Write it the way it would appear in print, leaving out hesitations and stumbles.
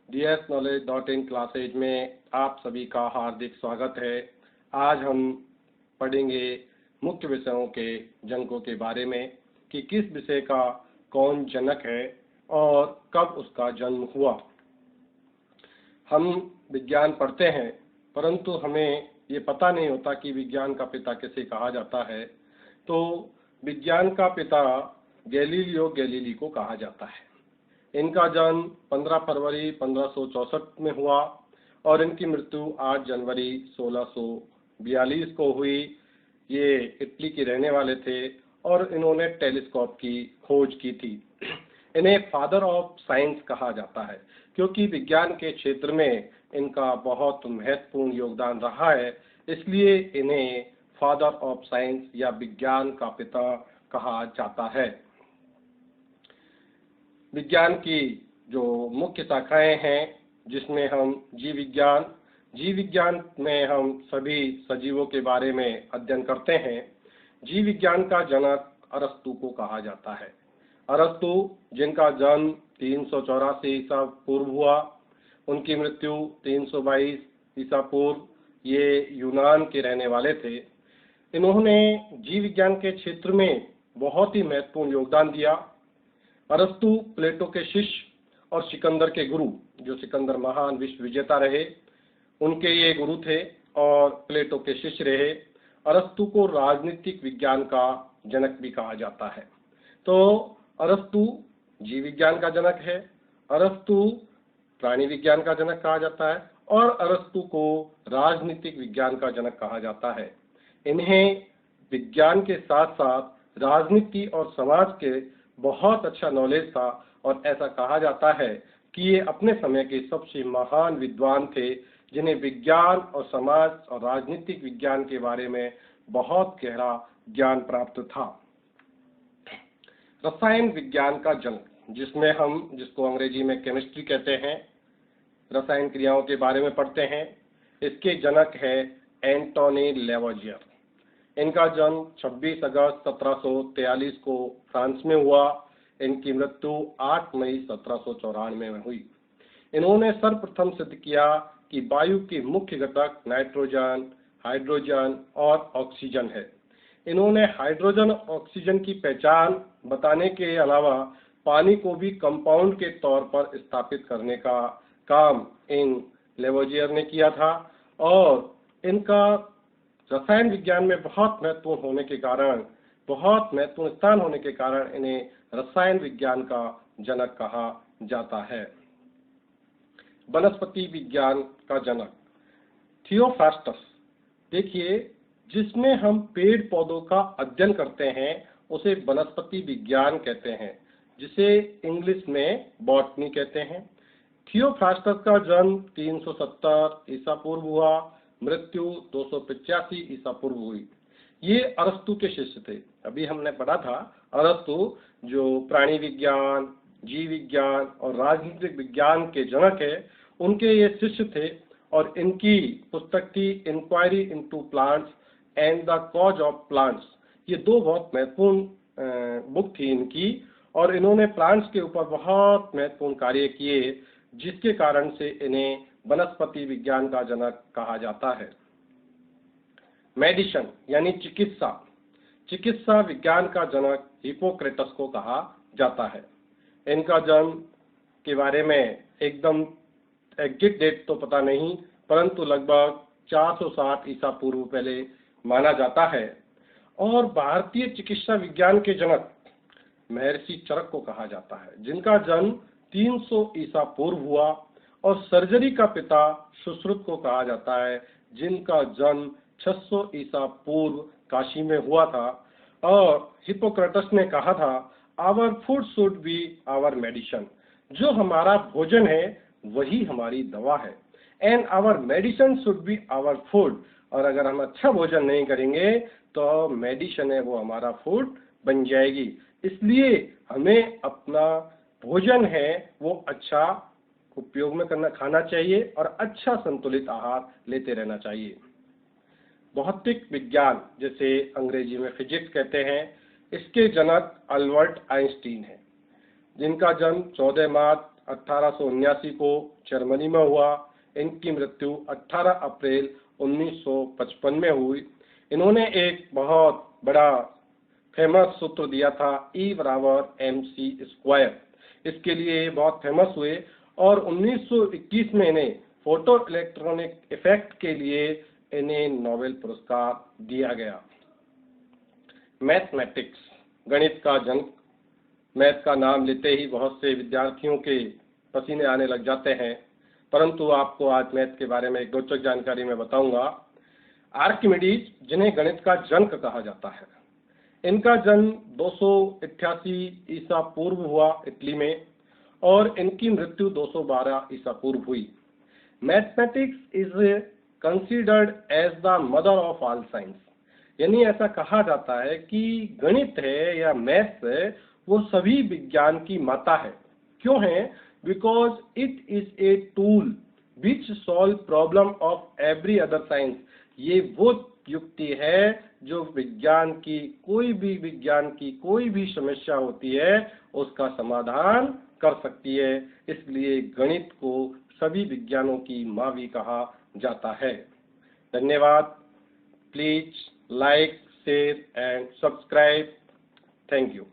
dsKnowledge.in classes में आप सभी का हार्दिक स्वागत है। आज हम पढ़ेंगे मुख्य विषयों के जनकों के बारे में कि किस विषय का कौन जनक है और कब उसका जन्म हुआ। हम विज्ञान पढ़ते हैं परंतु हमें ये पता नहीं होता कि विज्ञान का पिता किसे कहा जाता है। तो विज्ञान का पिता गैलीलियो गैलीली को कहा जाता है। इनका जन्म 15 फरवरी 1564 में हुआ और इनकी मृत्यु 8 जनवरी 1642 को हुई। ये इटली के रहने वाले थे और इन्होंने टेलीस्कोप की खोज की थी। इन्हें फादर ऑफ साइंस कहा जाता है क्योंकि विज्ञान के क्षेत्र में इनका बहुत महत्वपूर्ण योगदान रहा है, इसलिए इन्हें फादर ऑफ साइंस या विज्ञान का पिता कहा जाता है। विज्ञान की जो मुख्य शाखाएं हैं जिसमें हम जीव विज्ञान में हम सभी सजीवों के बारे में अध्ययन करते हैं। जीव विज्ञान का जनक अरस्तु को कहा जाता है। अरस्तु जिनका जन्म 384 ईसा पूर्व हुआ, उनकी मृत्यु 322 ईसा पूर्व, ये यूनान के रहने वाले थे। इन्होंने जीव विज्ञान के क्षेत्र में बहुत ही महत्वपूर्ण योगदान दिया। अरस्तु प्लेटो के शिष्य और सिकंदर के गुरु, जो सिकंदर महान विश्व विजेता रहे, उनके ये गुरु थे और प्लेटो के शिष्य रहे। अरस्तु को राजनीतिक विज्ञान का जनक भी कहा जाता है। तो अरस्तु जीव विज्ञान का जनक है, अरस्तु प्राणी विज्ञान का जनक कहा जाता है और अरस्तु को राजनीतिक विज्ञान का जनक कहा जाता है। इन्हें विज्ञान के साथ साथ राजनीति और समाज के बहुत अच्छा नॉलेज था और ऐसा कहा जाता है कि ये अपने समय के सबसे महान विद्वान थे जिन्हें विज्ञान और समाज और राजनीतिक विज्ञान के बारे में बहुत गहरा ज्ञान प्राप्त था। रसायन विज्ञान का जनक, जिसको अंग्रेजी में केमिस्ट्री कहते हैं, रसायन क्रियाओं के बारे में पढ़ते हैं, इसके जनक है एंटोनी लेवोजियर। इनका जन्म 26 अगस्त 1743 को फ्रांस में हुआ। इनकी मृत्यु 8 मई 1794 में हुई। इन्होंने सर्वप्रथम सिद्ध किया कि वायु के मुख्य घटक नाइट्रोजन, हाइड्रोजन और ऑक्सीजन है। इन्होंने हाइड्रोजन और ऑक्सीजन की पहचान बताने के अलावा पानी को भी कंपाउंड के तौर पर स्थापित करने का काम इन लेवोजियर ने किया था और इनका रसायन विज्ञान में बहुत महत्वपूर्ण स्थान होने के कारण इन्हें रसायन विज्ञान का जनक कहा जाता है। वनस्पति विज्ञान का जनक थियोफ्रास्टस। देखिए, जिसमें हम पेड़ पौधों का अध्ययन करते हैं उसे वनस्पति विज्ञान कहते हैं, जिसे इंग्लिश में बॉटनी कहते हैं। थियोफ्रास्टस का जन्म 370 ईसा पूर्व हुआ, मृत्यु 285 ईसा पूर्व हुई। ये अरस्तु के शिष्य थे। अभी हमने पढ़ा था अरस्तु जो प्राणी विज्ञान, जीव विज्ञान और राजनीतिक विज्ञान के जनक है, उनके ये शिष्य थे और इनकी पुस्तक थी enquiry into plants and the cause of plants. ये दो बहुत महत्वपूर्ण बुक थी इनकी और इन्होंने प्लांट्स के ऊपर बहुत महत्वपूर्ण कार्य किए, जिसके कारण से इन्हें वनस्पति विज्ञान का जनक कहा जाता है। मेडिसिन यानी चिकित्सा विज्ञान का जनक हिप्पोक्रेटस को कहा जाता है। इनका जन्म के बारे में एकदम एग्जैक्ट डेट तो पता नहीं, परंतु लगभग 460 ईसा पूर्व पहले माना जाता है। और भारतीय चिकित्सा विज्ञान के जनक महर्षि चरक को कहा जाता है, जिनका जन्म 300 ईसा पूर्व हुआ। और सर्जरी का पिता सुश्रुत को कहा जाता है, जिनका जन्म 600 ईसा पूर्व काशी में हुआ था। और हिप्पोक्रेटस ने कहा था, our food should be our medicine. जो हमारा भोजन है वही हमारी दवा है। And our medicine should be our food. और अगर हम अच्छा भोजन नहीं करेंगे तो मेडिसिन है वो हमारा फूड बन जाएगी। इसलिए हमें अपना भोजन है वो अच्छा उपयोग में खाना चाहिए और अच्छा संतुलित आहार लेते रहना चाहिए। भौतिक विज्ञान, जिसे अंग्रेजी में फिजिक्स कहते हैं, इसके जनक अल्बर्ट आइंस्टीन है, जिनका जन्म 14 मार्च 1879 को जर्मनी में हुआ। इनकी मृत्यु 18 अप्रैल 1955 में हुई। इन्होंने एक बहुत बड़ा फेमस सूत्र दिया था, E=mc²। इसके लिए बहुत फेमस हुए और 1921 में इन्हें फोटो इलेक्ट्रॉनिक इफेक्ट के लिए इन्हें नोबेल पुरस्कार दिया गया। मैथमेटिक्स, गणित का जनक। मैथ का नाम लेते ही बहुत से विद्यार्थियों के पसीने आने लग जाते हैं, परंतु आपको आज मैथ के बारे में एक रोचक जानकारी मैं बताऊंगा। आर्किमिडीज, जिन्हें गणित का जनक कहा जाता है, इनका जन्म 288 ईसा पूर्व हुआ इटली में और इनकी मृत्यु 212 ईसा पूर्व हुई। Mathematics is considered as the mother of all science, यानी ऐसा कहा जाता है कि गणित है या मैथ्स है वो सभी विज्ञान की माता है। क्यों है? Because it is a tool which solve problem of every other science. ये वो युक्ति है जो विज्ञान की कोई भी समस्या होती है उसका समाधान कर सकती है। इसलिए गणित को सभी विज्ञानों की माँ भी कहा जाता है। धन्यवाद। Please like, share and subscribe. Thank you.